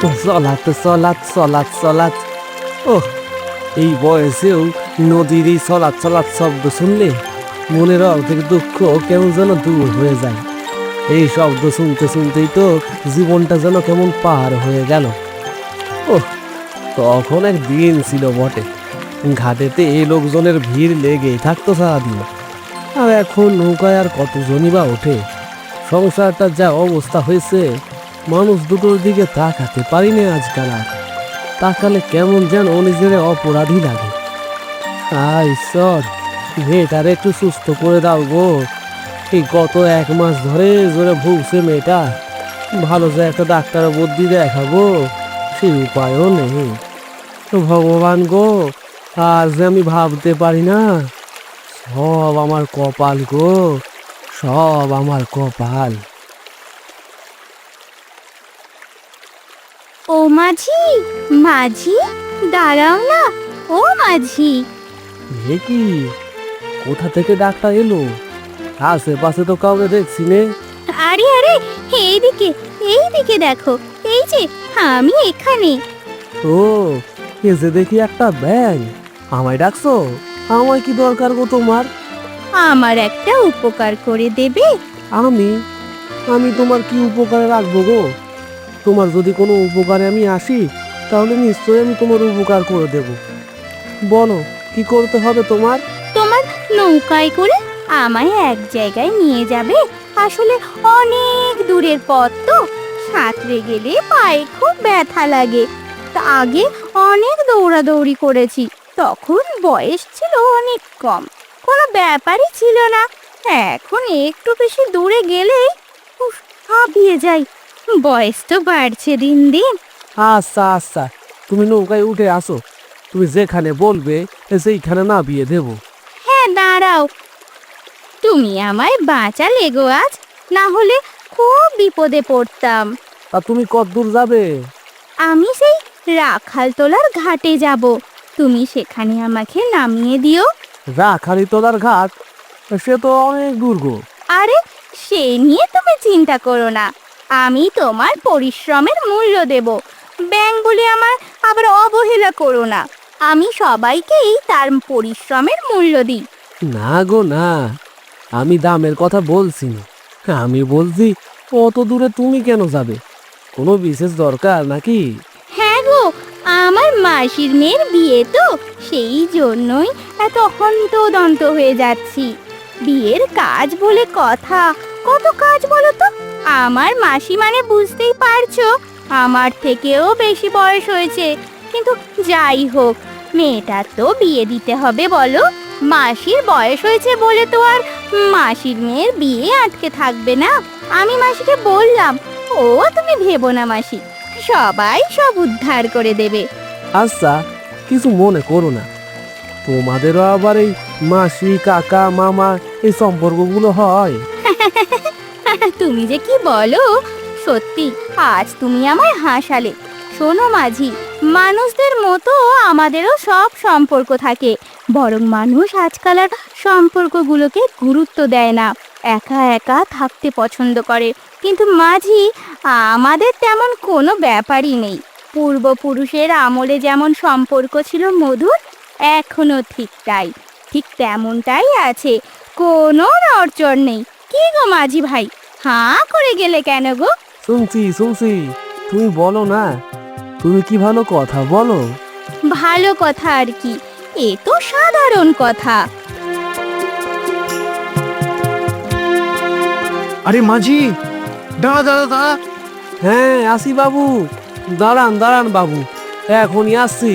চলাত চলাত চলাত চলাত। ওহ, এই বয়সেও নদীর এই চলাত চলাত শব্দ শুনলে মনের অর্ধেক দুঃখ কেমন যেন দূর হয়ে যায়। এই শব্দ শুনতে শুনতেই তো জীবনটা যেন কেমন পার হয়ে গেল। ওহ, তখন এক দিন ছিল বটে, ঘাটেতে এই লোকজনের ভিড় লেগেই থাকতো সারাদিন। আর এখন নৌকায় আর কতজনই বা ওঠে। সংসারটার যা অবস্থা হয়েছে, মানুষ দুটোর দিকে তাকাতে পারি না আজকাল। আর তাকালে কেমন যেন নিজের অপরাধী লাগে। ঈশ্বর, মেয়েটার একটু সুস্থ করে দাও গো। এই গত 1 মাস ধরে জোরে ভুগছে মেয়েটা। ভালো যে একটা ডাক্তার বুদ্ধি দেখাবো, সেই উপায়ও নেই। তো ভগবান গো, আর যে আমি ভাবতে পারি না। সব আমার কপাল গো, সব আমার কপাল। ও মাঝি, মাঝি, দাঁড়াও না। ও মাঝি। এ কি, কোথা থেকে ডাক্তার এলো? আশেপাশে তো কাউকে দেখছি নে। আরে আরে, এইদিকে, এইদিকে দেখো, এই যে আমি এখানে। ও, এ যে দেখি একটা ব্যাঙ। আমায় ডাকছো? আমায় কি দরকার গো তোমার? আমার একটা উপকার করে দেবে? আমি আমি তোমার কি উপকারে রাখবো গো? তোমার যদি কোনো উপকারে আমি আসি, তাহলে নিশ্চয়ই আমি তোমার উপকার করে দেব। বলো, কি করতে হবে তোমার? তোমার নৌকায় করে আমায় এক জায়গায় নিয়ে যাবে। আসলে অনেক দূরের পথ তো, সাঁতরে গেলে পায়ে খুব ব্যথা লাগে। তা আগে অনেক দৌড়াদৌড়ি করেছি, তখন বয়স ছিল অনেক কম, কোনো ব্যাপারই ছিল না। এখন একটু বেশি দূরে গেলেই উফ, হাঁপিয়ে যাই। বয়স তো বাড়ছে দিন দিন। আচ্ছা আচ্ছা, তুমি নৌকায় উঠে আসো। তুমি যেখানে বলবে সেইখানে নামিয়ে দেব। হ্যাঁ, দাঁড়াও, তুমি আমায় বাঁচালে গো আজ, না হলে খুব বিপদে পড়তাম। তা তুমি কতদূর যাবে? আমি সেই রাখালতলার ঘাটে যাব, তুমি সেখানে আমাকে নামিয়ে দিও। রাখালিতলার ঘাট? সে তো অনেক দূর গো। আরে, সে নিয়ে তুমি চিন্তা করো না, আমি তোমার পরিশ্রমের মূল্য দেব। ব্যাঙ বলে আমার আবার অবহেলা করো না, আমি সবাইকেই তার পরিশ্রমের মূল্য দিই। না গো না, আমি দামের কথা বলছি না। আমি বলছি, অত দূরে তুমি কেন যাবে? কোনো বিশেষ দরকার নাকি? হ্যাঁ গো, আমার মাসির মেয়ের বিয়ে তো, সেই জন্যই এত হন্তদন্ত হয়ে যাচ্ছি। বিয়ের কাজ বলে কথা, কত কাজ বলো তো। আমার মাসি মানে বুঝতেই পারছো, আমার থেকেও বেশি বয়স হয়েছে। কিন্তু যাই হোক, মেয়েটার তো বিয়ে দিতে হবে বলো। মাসির বয়স হয়েছে বলে তো আর মাসির মেয়ের বিয়ে আটকে থাকবে না। আমি মাসিকে বললাম, ও তুমি ভেবো না মাসি, সবাই সব উদ্ধার করে দেবে। আচ্ছা, কিছু মনে করো না। তোমাদেরও আবার এই মাসি, কাকা, মামা এই সম্পর্কগুলো হয়? তুমি যে কি বলো, সত্যি আজ তুমি আমায় হাসালে। শোনো মাঝি, মানুষদের মতো আমাদেরও সব সম্পর্ক থাকে, বরং মানুষ আজকাল আর সম্পর্কগুলোকে গুরুত্ব দেয় না, একা একা থাকতে পছন্দ করে। কিন্তু মাঝি, আমাদের তেমন কোনো ব্যাপারই নেই। পূর্বপুরুষের আমলে যেমন সম্পর্ক ছিল মধুর, এখনো ঠিক তাই, ঠিক তেমনটাই আছে, কোনো নড়চড় নেই। কি গো মাঝি ভাই, হাঁ করে গেলে কেন গো? শুনছি শুনছি, তুমি বলো না। তুমি কি ভালো কথা বলো। ভালো কথা আর কি, এ তো সাধারণ কথা। আরে মাঝি, দাঁড়া দাঁড়া দাঁড়া। হ্যাঁ, আসি বাবু। দাঁড়ান দাঁড়ান বাবু, এখনই আসছি।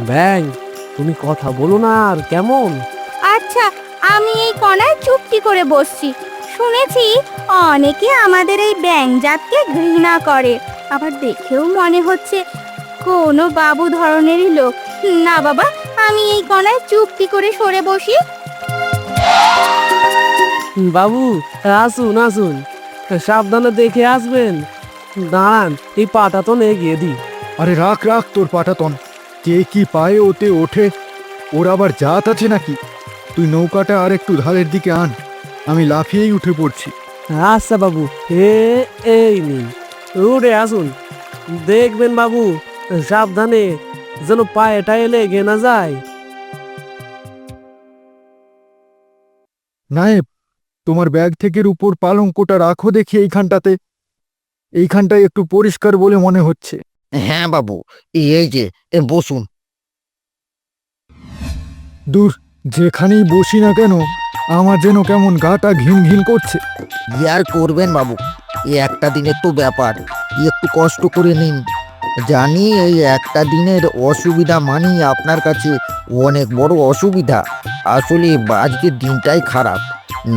ব্যাং, তুমি কথা বলো না আর কেমন? আচ্ছা, আমি এই কণায় চুপটি করে বসছি। শুনেছি অনেকে আমাদের এই ব্যাঙ জাতকে ঘৃণা করে, আবার দেখেও মনে হচ্ছে কোনো বাবু ধরনেরই লোক। না বাবা, আমি এই কণায় চুপটি করে সরে বসি। বাবু, আসুন আসুন, সাবধানে দেখে আসবেন। দাঁড়ান, এই পাটা তো এগিয়ে দিই। আরে রাখ রাখ তোর পাটাতন, কে কি পায়ে ওতে ওঠে, ওর আবার জাত আছে নাকি? তুই নৌকাটা আর একটু ধারের দিকে আন, আমি লাফিয়েই উঠে পড়ছি। আচ্ছা বাবু, এই নিন, উঠে আসুন। দেখবেন বাবু, সাবধানে যেন পায়ে টায়ে লেগে না যায়। নায়েব, তোমার ব্যাগ থেকে উপর পালঙ্কটা রাখো দেখি এইখানটাতে। এইখানটায় একটু পরিষ্কার বলে মনে হচ্ছে। হ্যাঁ বাবু, এই যে বসুন। দূর, যেখানেই বসি না কেন আমার যেন কেমন গাটা ঘিন ঘিন করছে। কি আর করবেন বাবু, এই একটা দিনের তো ব্যাপার, একটু কষ্ট করে নিন। জানি এই একটা দিনের অসুবিধা মানেই আপনার কাছে অনেক বড় অসুবিধা। আসলে আজকের দিনটাই খারাপ,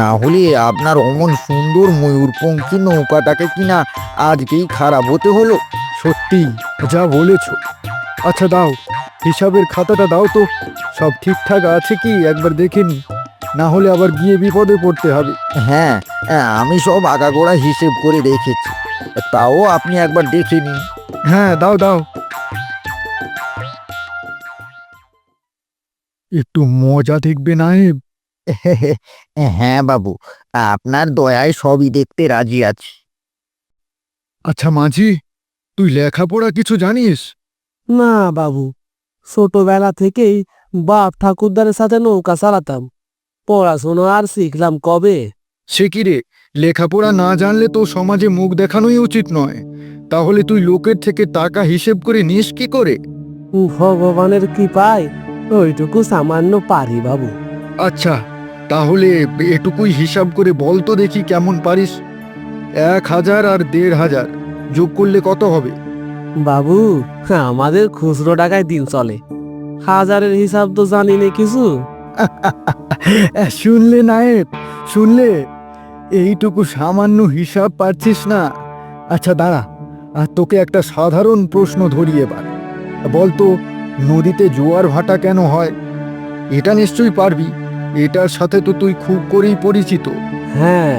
না হলে আপনার অমন সুন্দর ময়ূরপঙ্খী নৌকাটাকে কিনা আজকেই খারাপ হতে হলো। সত্যি যা বলেছ। আচ্ছা দাও, হিসাবের খাতাটা দাও তো, সব ঠিকঠাক আছে কি একবার দেখে নি, না হলে আবার গিয়ে বিপদে পড়তে হবে। হ্যাঁ, আমি সব আগাগোড়া হিসেব করে রেখেছি, তাও আপনি একবার দেখে নিন। হ্যাঁ দাও দাও। একটু মজা দেখবে নায়েব। হ্যাঁ বাবু, আপনার দয়ায় সবই দেখতে রাজি আছি। আচ্ছা মাঝি, তুই লেখাপড়া কিছু জানিস? না বাবু, ছোটবেলা থেকেই বাপ ঠাকুরদারের সাথে নৌকা চালাতাম, পড়াশোনা আর শিখলাম কবে। সে কি রে, লেখাপড়া না জানলে তো সমাজে মুখ দেখানোই উচিত নয়। তাহলে তুই লোকের থেকে টাকা হিসেব করে নিস কি করে? ভগবানের কৃপায় ওইটুকু সামান্য পারি বাবু। আচ্ছা, তাহলে এটুকুই হিসাব করে বল তো দেখি কেমন পারিস। 1000 আর 1500 যোগ করলে কত হবে? বাবু, আমাদের খুচরো টাকায় দিন চলে, হাজারের হিসাব তো জানি না কিছু। শুনলে নায়েব, শুনলে? এইটুকু সামান্য হিসাব পারছিস না? আচ্ছা দাঁড়া, আর তোকে একটা সাধারণ প্রশ্ন ধরি এবার। বলতো, নদীতে জোয়ার ভাটা কেন হয়? এটা নিশ্চয়ই পারবি, এটার সাথে তো তুই খুব করেই পরিচিত। হ্যাঁ,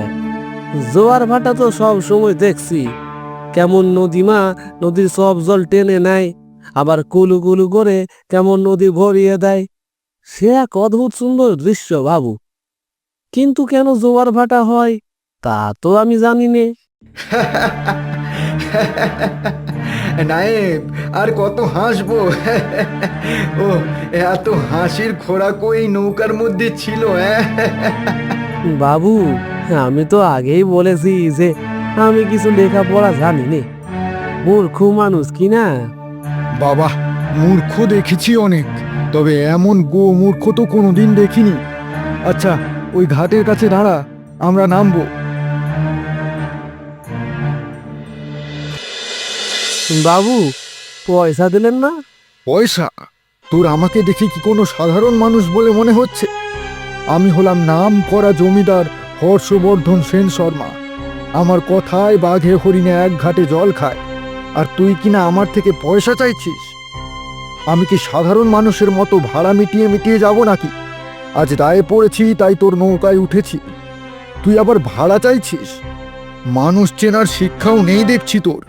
জোয়ার ভাটা তো সব সময় দেখছি, কেমন নদীমা নদীর সব জল টেনে নেয়, আবার কুলু কুলু করে কেমন নদী ভরিয়ে দেয়। সে এক অদ্ভুত সুন্দর দৃশ্য বাবু, কিন্তু কেন জোয়ার ভাটা হয় তা তো আমি জানি নে। নায়েব, আর কত হাসবো? ও, এত হাসির খোরাকও এই নৌকার মধ্যে ছিল। বাবু, আমি তো আগেই বলেছি যে আমি কিছু লেখাপড়া জানি নে, মূর্খ মানুষ কি না। বাবা, মূর্খ দেখেছি অনেক, তবে এমন গো মূর্খ তো কোনোদিন দেখিনি। আচ্ছা, ওই ঘাটের কাছে দাঁড়া, আমরা নামবো। বাবু, পয়সা দিলেন না? পয়সা? তোর আমাকে দেখে কি কোনো সাধারণ মানুষ বলে মনে হচ্ছে? আমি হলাম নাম করা জমিদার হর্ষবর্ধন সেন শর্মা। আমার কথায় বাঘে হরিণে এক ঘাটে জল খায়, আর তুই কিনা আমার থেকে পয়সা চাইছিস? আমি কি সাধারণ মানুষের মতো ভাড়া মিটিয়ে মিটিয়ে যাব নাকি? আজ দায়ে পড়েছি তাই তোর নৌকায় উঠেছি, তুই আবার ভাড়া চাইছিস? মানুষ চেনার শিক্ষাও নেই দেখছি তোর,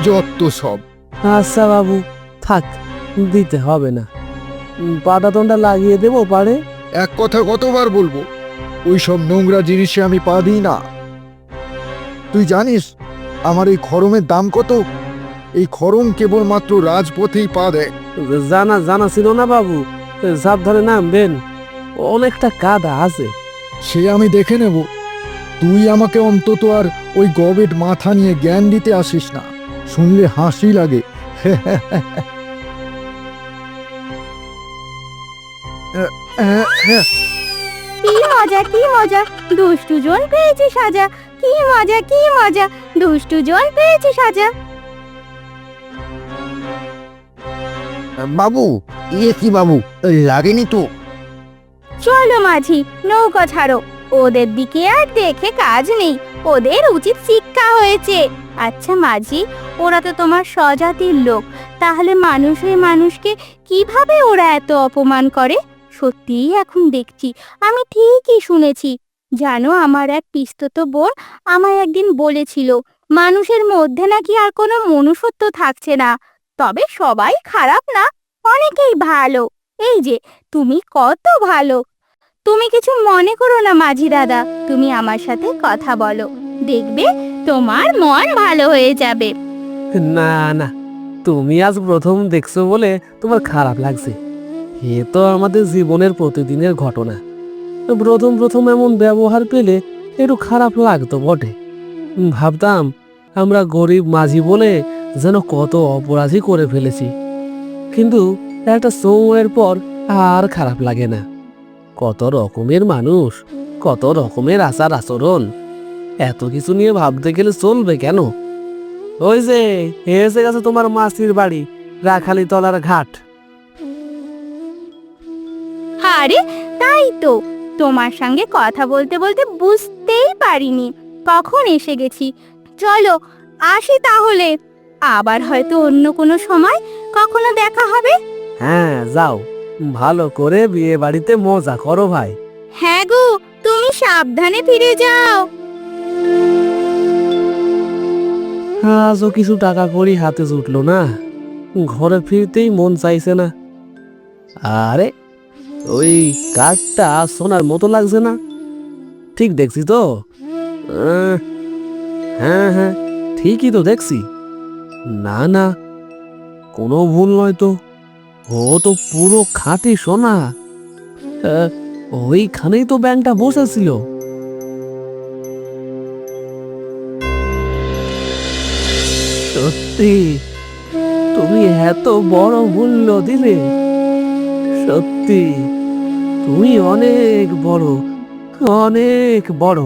যত সব। আচ্ছা বাবু, থাক, দিতে হবে না, পাটাতনটা লাগিয়ে দেবো পারে। এক কথা কতবার বলবো, ওই সব নোংরা জিনিসে আমি পা দিই না। তুই জানিস আমার এই খড়মের দাম কত? এই খড়ম কেবলমাত্র রাজপথেই পা দেয়। জানা জানা ছিল না বাবু, সাবধানে নামবেন, অনেকটা কাদা আছে। সে আমি দেখে নেব, তুই আমাকে অন্তত আর ওই গবেট মাথা নিয়ে জ্ঞান দিতে আসিস না, শুনলে হাসি লাগে। কি মজা কি মজা, দুষ্টু জন পেয়েছে সাজা। কি মজা কি মজা, দুষ্টু জন পেয়েছে সাজা। বাবু, কি বাবু, লাগেনি তো? চলো মাঝি, নৌকা ছাড়ো, ওদের দিকে আর দেখে কাজ নেই, ওদের উচিত শিক্ষা হয়েছে। আচ্ছা মাঝি, ওরা তো তোমার স্বজাতির লোক, তাহলে মানুষ হয়ে মানুষকে কিভাবে ওরা এত অপমান করে? সত্যিই এখন দেখছি, আমি ঠিকই শুনেছি। জানো, আমার এক পিস্তত বোন আমায় একদিন বলেছিল, মানুষের মধ্যে নাকি আর কোনো মনুষ্যত্ব থাকছে না। তবে সবাই খারাপ না, অনেকেই ভালো। এই যে তুমি কত ভালো। তুমি কিছু মনে করো না মাঝি দাদা, তুমি আমার সাথে কথা বলো, দেখবে তোমার মন ভালো হয়ে যাবে। না না, তুমি আজ প্রথম দেখছো বলে তোমার খারাপ লাগছে। এ তো আমাদের জীবনের প্রতিদিনের ঘটনা। প্রথম প্রথম এমন ব্যবহার পেলে একটু খারাপ লাগতো বটে। ভাবতাম আমরা গরিব মাঝি বলে যেন কত অপরাধী করে ফেলেছি, কিন্তু একটা সময়ের পর আর খারাপ লাগে না। কত রকমের মানুষ, কত রকমের আচার আচরণ, এত কিছু নিয়ে ভাবতে গেলে চলবে কেন? ওই যে এসে গেছে তোমার মাসির বাড়ি, রাখালি তলার ঘাট। আরে তাই তো, তোমার সঙ্গে কথা বলতে বলতে বুঝতেই পারিনি কখন এসে গেছি। চলো আসি তাহলে, আবার হয়তো অন্য কোনো সময় কখনো দেখা হবে। হ্যাঁ যাও, ভালো করে বিয়ে বাড়িতে মজা করো ভাই। হ্যাঁ গো, তুমি সাবধানে ফিরে যাও। আজও কিছু টাকা কড়ি হাতে জুটলো না, ঘরে ফিরতেই মন চাইছে না। আরে ওই কাঠটা সোনার মতো লাগছে না? ঠিক দেখছি তো? হ্যাঁ হ্যাঁ, ঠিকই তো দেখছি। না না, কোনো ভুল নয় তো, ও তো পুরো খাঁটি সোনা। আহ, ওইখানেই তো ব্যাংকটা বসেছিল। সত্যি তুমি এত বড় মূল্য দিলে? সত্যি তুমি অনেক বড়, অনেক বড়।